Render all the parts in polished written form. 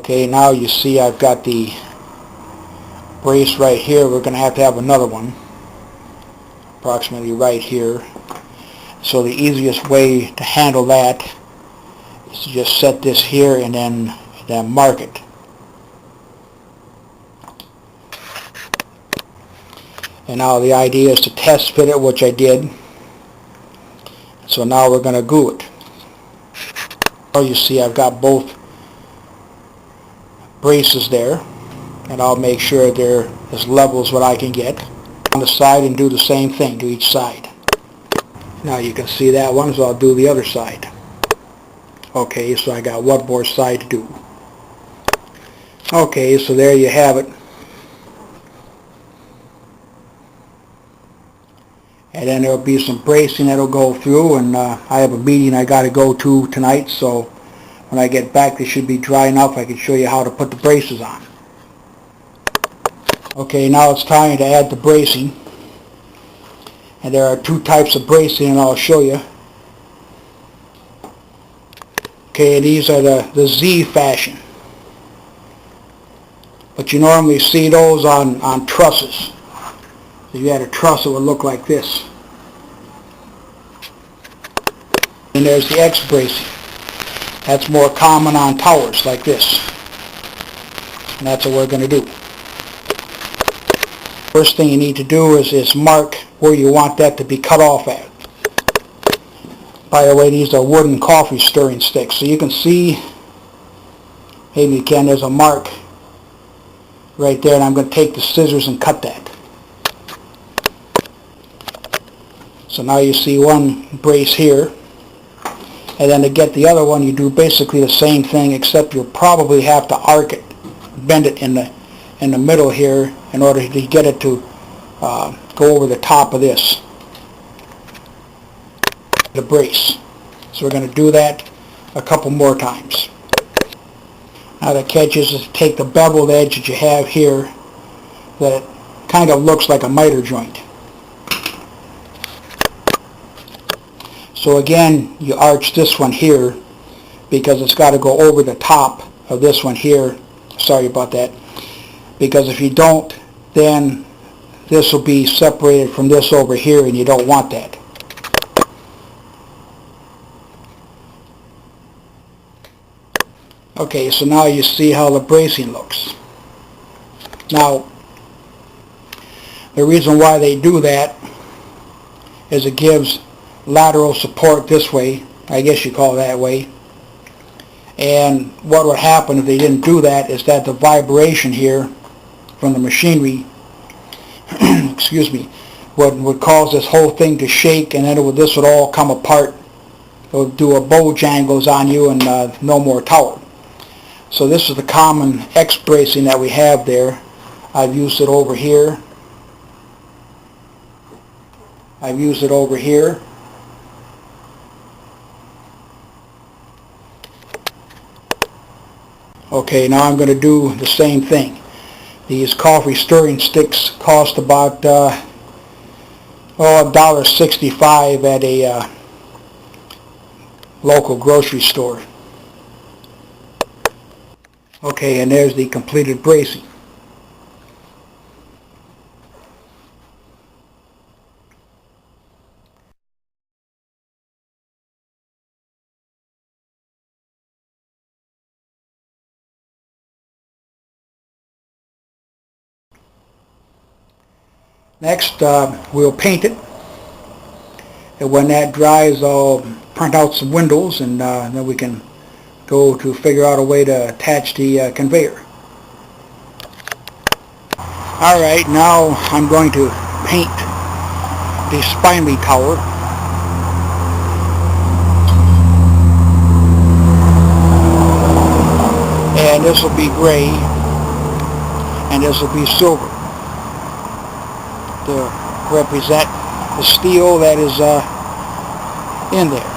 Okay, now you see I've got the brace right here. We're going to have another one approximately right here. So the easiest way to handle that is to just set this here and then mark it. And now the idea is to test fit it, which I did. So now we're going to glue it. Now you see I've got both braces there, and I'll make sure they're as level as what I can get on the side, and do the same thing to each side. Now you can see that one, so I'll do the other side. Okay, so I got one more side to do. Okay, so there you have it. And then there'll be some bracing that'll go through, and I have a meeting I got to go to tonight, so when I get back they should be dry enough I can show you how to put the braces on. Okay, now it's time to add the bracing. And there are two types of bracing, and I'll show you. Okay, these are the Z fashion. But you normally see those on trusses. If you had a truss, it would look like this. And there's the X bracing. That's more common on towers like this. And that's what we're going to do. First thing you need to do is mark where you want that to be cut off at. By the way, these are wooden coffee stirring sticks. So you can see, maybe you can, there's a mark right there, and I'm going to take the scissors and cut that. So now you see one brace here, and then to get the other one you do basically the same thing, except you'll probably have to arc it, bend it in the middle here in order to get it to go over the top of this, the brace. So we're going to do that a couple more times. Now the catch is to take the beveled edge that you have here that kind of looks like a miter joint. So again, you arch this one here because it's got to go over the top of this one here. Sorry about that. Because if you don't, then this will be separated from this over here, and you don't want that. Okay, so now you see how the bracing looks. Now, the reason why they do that is it gives lateral support this way, I guess you call it that way. And what would happen if they didn't do that is that the vibration here from the machinery excuse me, would cause this whole thing to shake, and then this would all come apart. It would do a bojangles on you, and no more tower. So this is the common X bracing that we have there. I've used it over here. I've used it over here. Okay, now I'm going to do the same thing. These coffee stirring sticks cost about $1.65 at a local grocery store. Okay, and there's the completed bracing. Next, we'll paint it, and when that dries I'll print out some windows, and then we can go to figure out a way to attach the conveyor. Alright, now I'm going to paint the spindly tower. And this will be gray, and this will be silver, to represent the steel that is in there.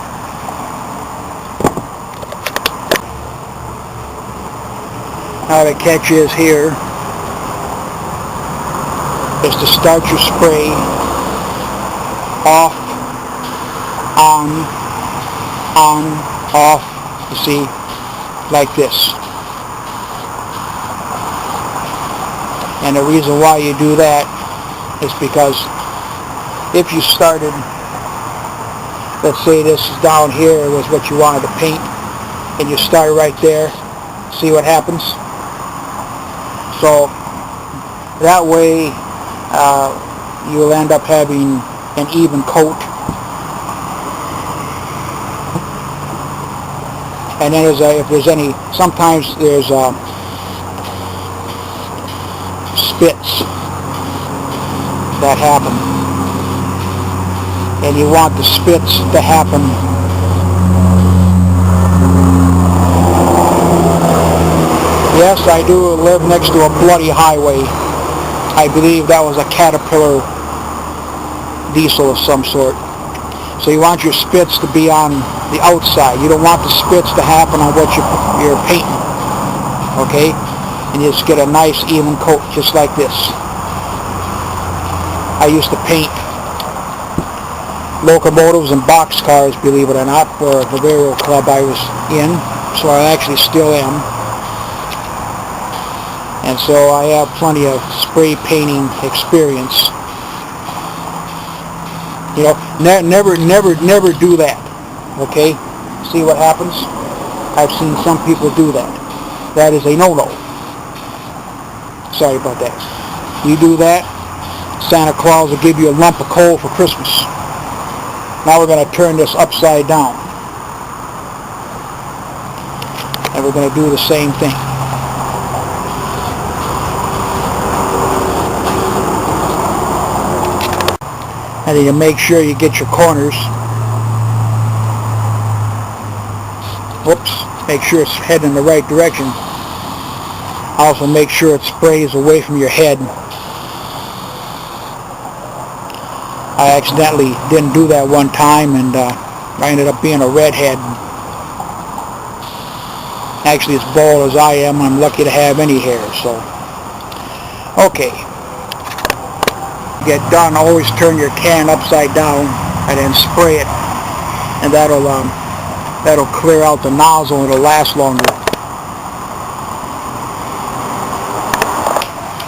Now the catch is here is to start your spray off, on, off, you see, like this. And the reason why you do that is because if you started, let's say this is down here was what you wanted to paint, and you start right there, see what happens? So that way you'll end up having an even coat. And then if there's any, sometimes there's spits that happen, and you want the spits to happen yes, I do live next to a bloody highway. I believe that was a Caterpillar diesel of some sort. So you want your spits to be on the outside. You don't want the spits to happen on what you're painting. Okay? And you just get a nice even coat just like this. I used to paint locomotives and boxcars, believe it or not, for the railroad club I was in. So I actually still am. And so I have plenty of spray painting experience. You know, never do that. Okay? See what happens? I've seen some people do that. That is a no-no. Sorry about that. You do that, Santa Claus will give you a lump of coal for Christmas. Now we're going to turn this upside down. And we're going to do the same thing. And then you make sure you get your corners. Whoops. Make sure it's heading in the right direction. Also make sure it sprays away from your head. I accidentally didn't do that one time, and I ended up being a redhead. Actually, as bald as I am, I'm lucky to have any hair, so. Okay. Get done, always turn your can upside down and then spray it, and that'll clear out the nozzle and it'll last longer.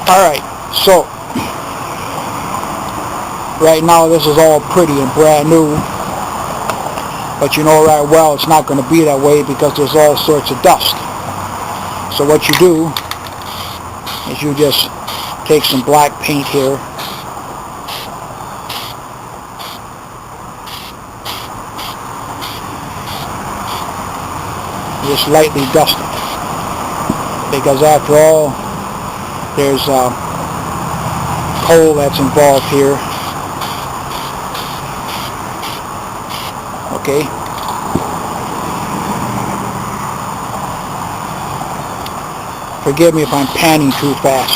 Alright, so right now this is all pretty and brand new, but you know right well it's not going to be that way because there's all sorts of dust. So what you do is you just take some black paint here, just lightly dust it, because after all there's coal that's involved here. Okay. Forgive me if I'm panning too fast.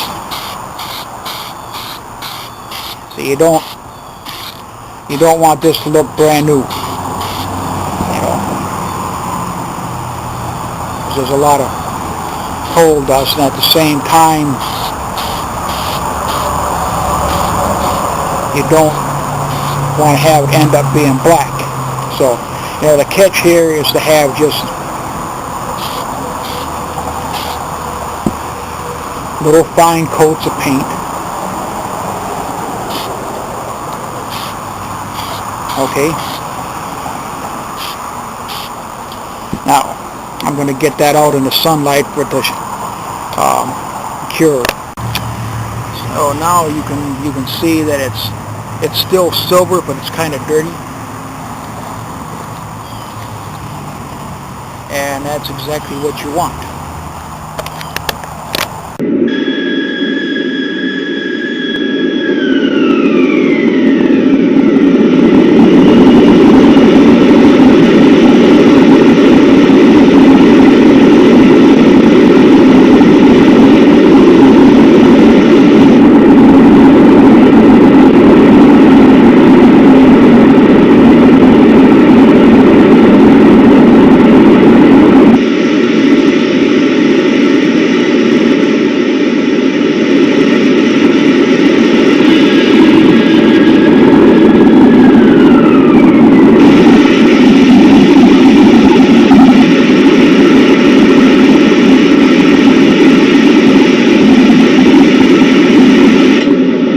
So you don't want this to look brand new. There's a lot of coal dust, and at the same time you don't want to have it end up being black. So, you know, the catch here is to have just little fine coats of paint. Okay. Now I'm going to get that out in the sunlight for the cure. So now you can see that it's still silver, but it's kind of dirty, and that's exactly what you want.